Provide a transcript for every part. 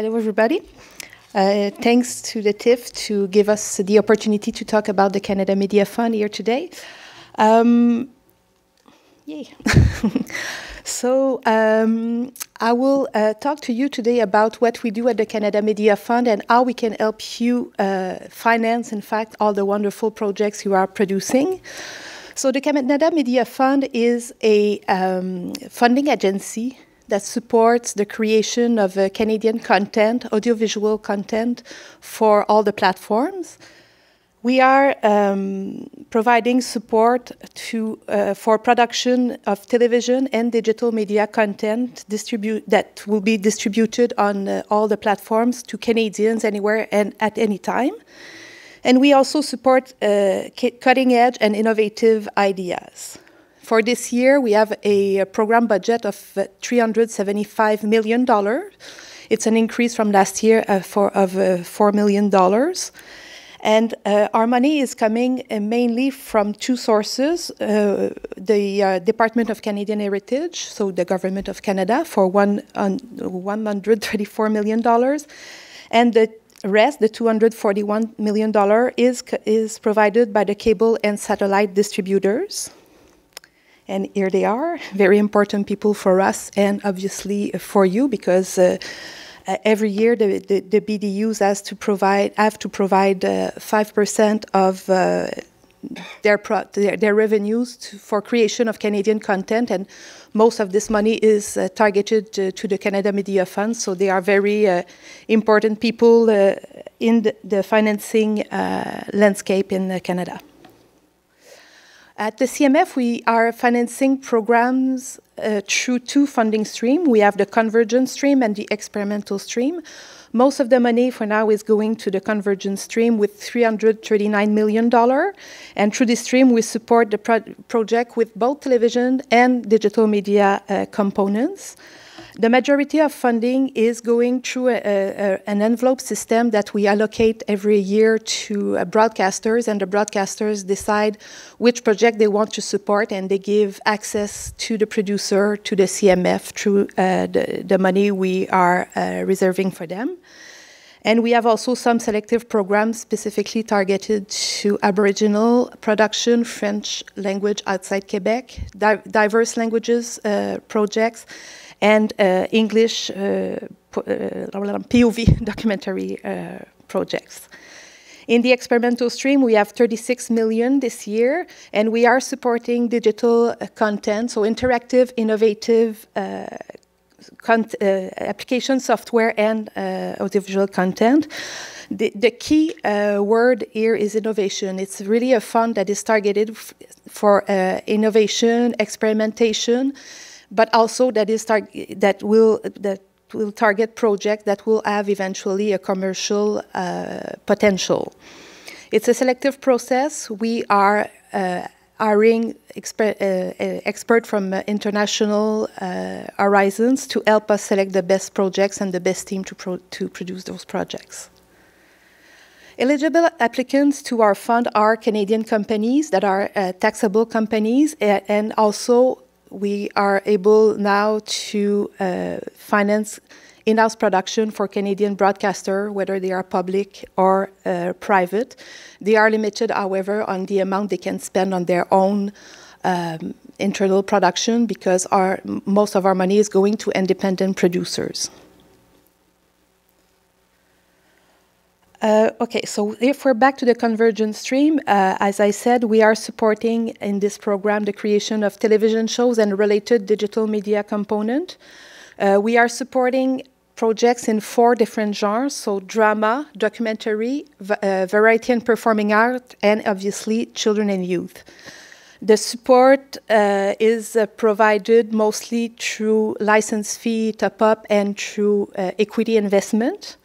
Hello, everybody. Thanks to the TIFF to give us the opportunity to talk about the Canada Media Fund here today. Yay. So I will talk to you today about what we do at the Canada Media Fund and how we can help you finance, in fact, all the wonderful projects you are producing. So the Canada Media Fund is a funding agency that supports the creation of Canadian content, audiovisual content, for all the platforms. We are providing support for production of television and digital media content that will be distributed on all the platforms to Canadians anywhere and at any time. And we also support cutting-edge and innovative ideas. For this year, we have a program budget of $375 million. It's an increase from last year of $4 million. And our money is coming mainly from two sources. The Department of Canadian Heritage, so the Government of Canada, for $134 million. And the rest, the $241 million, is provided by the cable and satellite distributors. And here they are, very important people for us and obviously for you, because every year the BDUs have to provide 5% of their revenues for creation of Canadian content, and most of this money is targeted to the Canada Media Fund. So they are very important people in the financing landscape in Canada. At the CMF, we are financing programs through two funding streams. We have the Convergence stream and the experimental stream. Most of the money for now is going to the Convergence stream with $339 million. And through this stream, we support the project with both television and digital media components. The majority of funding is going through an envelope system that we allocate every year to broadcasters, and the broadcasters decide which project they want to support, and they give access to the producer, to the CMF, through the money we are reserving for them. And we have also some selective programs specifically targeted to Aboriginal production, French language outside Quebec, diverse languages projects, and English POV documentary projects. In the experimental stream, we have $36 million this year, and we are supporting digital content, so interactive, innovative application software and audiovisual content. The key word here is innovation. It's really a fund that is targeted for innovation, experimentation, but also that will target projects that will have eventually a commercial potential. It's a selective process. We are hiring experts from international horizons to help us select the best projects and the best team to produce those projects. Eligible applicants to our fund are Canadian companies that are taxable companies, and also we are able now to finance in-house production for Canadian broadcasters, whether they are public or private. They are limited, however, on the amount they can spend on their own internal production, because most of our money is going to independent producers. Okay, so if we're back to the Convergence stream, as I said, we are supporting in this program the creation of television shows and related digital media component. We are supporting projects in 4 different genres, so drama, documentary, variety and performing art, and obviously children and youth. The support is provided mostly through license fee, top-up, and through equity investment.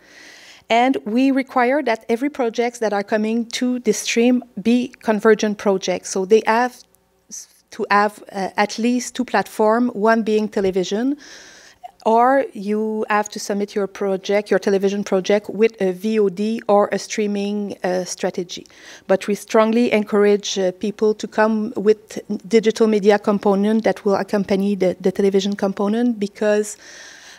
And we require that every project that are coming to this stream be convergent projects. So they have to have at least 2 platforms, one being television, or you have to submit your project, your television project, with a VOD or a streaming strategy. But we strongly encourage people to come with digital media component that will accompany the television component, because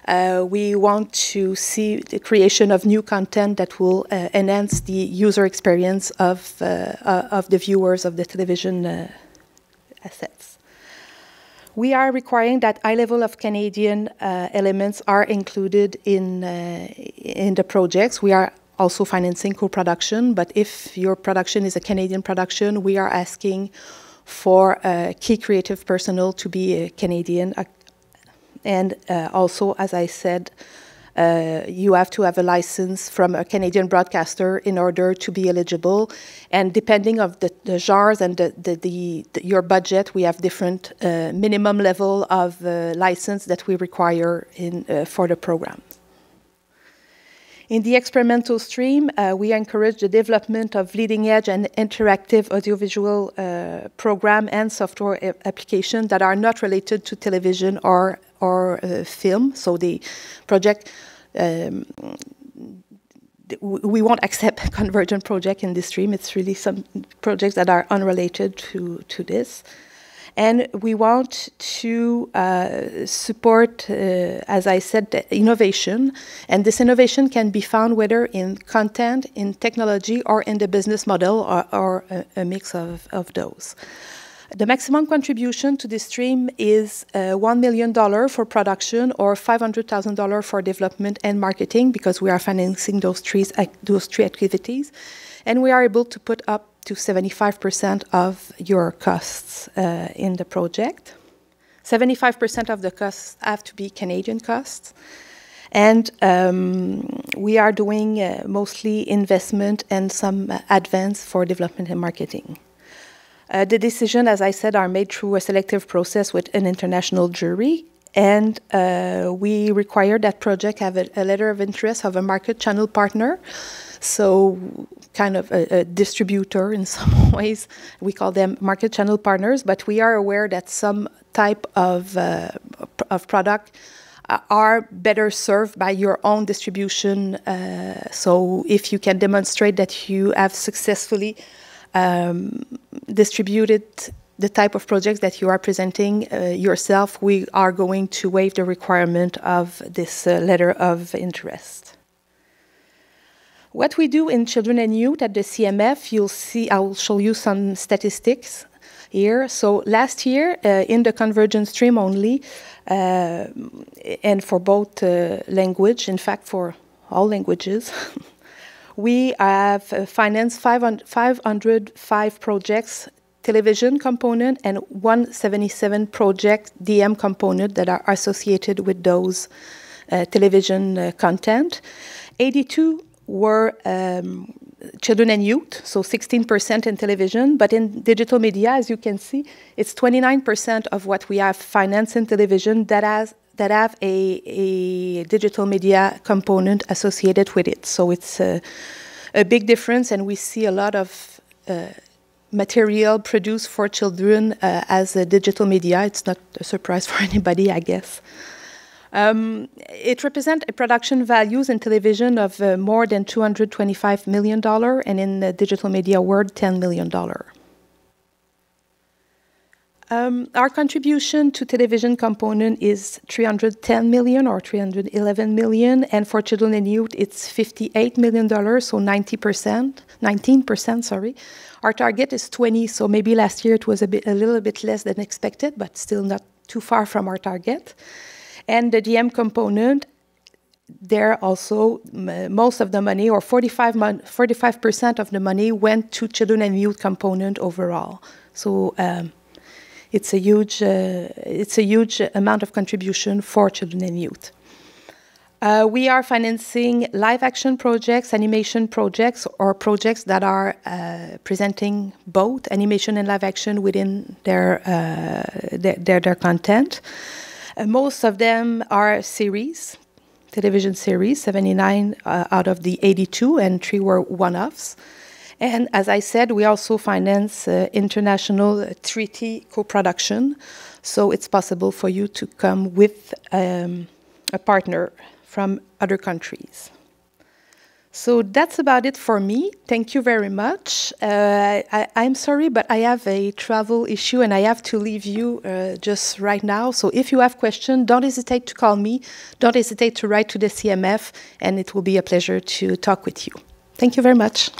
We want to see the creation of new content that will enhance the user experience of the viewers of the television assets. We are requiring that high level of Canadian elements are included in the projects. We are also financing co-production, but if your production is a Canadian production, we are asking for key creative personnel to be Canadian. And also, as I said, you have to have a license from a Canadian broadcaster in order to be eligible. And depending on the genres and your budget, we have different minimum level of license that we require for the program. In the experimental stream, we encourage the development of leading-edge and interactive audiovisual program and software applications that are not related to television or film. So the project, we won't accept convergent project in this stream. It's really some projects that are unrelated to this. And we want to support, as I said, the innovation. And this innovation can be found whether in content, in technology, or in the business model, or a mix of those. The maximum contribution to this stream is $1 million for production or $500,000 for development and marketing, because we are financing those three activities. And we are able to put up to 75% of your costs in the project. 75% of the costs have to be Canadian costs. And we are doing mostly investment and some advance for development and marketing. The decision, as I said, are made through a selective process with an international jury. And we require that project have a letter of interest of a market channel partner. So kind of a distributor in some ways. We call them market channel partners, but we are aware that some type of product are better served by your own distribution. So if you can demonstrate that you have successfully distributed the type of projects that you are presenting yourself, we are going to waive the requirement of this letter of interest. What we do in children and youth at the CMF, you'll see, I will show you some statistics here. So last year, in the Convergence stream only, and for both language, in fact, for all languages, we have financed 505 projects, television component, and 177 project DM component that are associated with those television content. 82 were children and youth, so 16% in television, but in digital media, as you can see, it's 29% of what we have financed in television that have a digital media component associated with it. So it's a big difference, and we see a lot of material produced for children as a digital media. It's not a surprise for anybody, I guess. It represents a production values in television of more than $225 million, and in the digital media world, $10 million. Our contribution to television component is 310 million or 311 million, and for children and youth, it's $58 million, so 19%, sorry. Our target is 20, so maybe last year it was a little bit less than expected, but still not too far from our target. And the DM component, there also most of the money, or 45% of the money, went to children and youth component overall. So it's a huge amount of contribution for children and youth. We are financing live action projects, animation projects, or projects that are presenting both animation and live action within their content. Most of them are series, television series, 79 out of the 82, and 3 were one-offs. And as I said, we also finance international treaty co-production, so it's possible for you to come with a partner from other countries. So that's about it for me. Thank you very much. I'm sorry, but I have a travel issue and I have to leave you just right now. So if you have questions, don't hesitate to call me. Don't hesitate to write to the CMF, and it will be a pleasure to talk with you. Thank you very much.